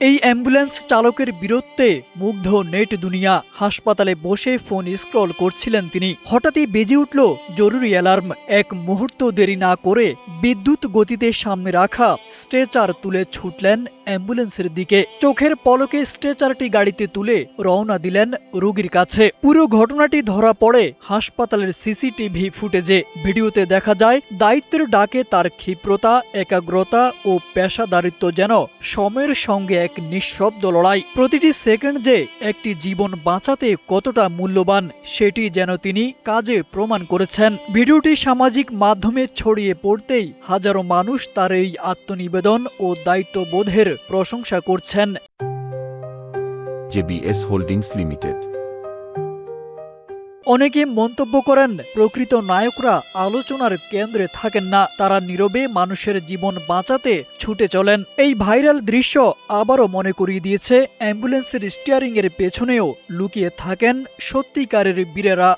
এই অ্যাম্বুলেন্স চালকের বীরত্বে মুগ্ধ নেট দুনিয়া। হাসপাতালে বসে ফোন স্ক্রল করছিলেন তিনি। হঠাৎই বেজে উঠল জরুরি অ্যালার্ম। এক মুহূর্ত দেরি না করে বিদ্যুৎ গতিতে সামনে রাখা স্ট্রেচার তুলে ছুটলেন অ্যাম্বুলেন্সের দিকে। চোখের পলকে স্ট্রেচারটি গাড়িতে তুলে রওনা দিলেন রোগীর কাছে। পুরো ঘটনাটি ধরা পড়ে হাসপাতালের সিসিটিভি ফুটেজে। ভিডিওতে দেখা যায় দায়িত্বের ডাকে তার ক্ষিপ্রতা, একাগ্রতা ও পেশাদারিত্ব যেন সময়ের সঙ্গে এক নিঃশব্দ লড়াই। প্রতিটি সেকেন্ড যে একটি জীবন বাঁচাতে কতটা মূল্যবান সেটি যেন তিনি কাজে প্রমাণ করেছেন। ভিডিওটি সামাজিক মাধ্যমে ছড়িয়ে পড়তেই হাজারো মানুষ তার এই আত্মনিবেদন ও দায়িত্ববোধের প্রশংসা করছেন। JBS holdings limited. অনেকে মন্তব্য করেন, প্রকৃত নায়করা আলোচনার কেন্দ্রে থাকেন না, তারা নীরবে মানুষের জীবন বাঁচাতে ছুটে চলেন। এই ভাইরাল দৃশ্য আবারও মনে করিয়ে দিয়েছে অ্যাম্বুলেন্সের স্টিয়ারিং এর পেছনেও লুকিয়ে থাকেন সত্যিকারের বীরেরা।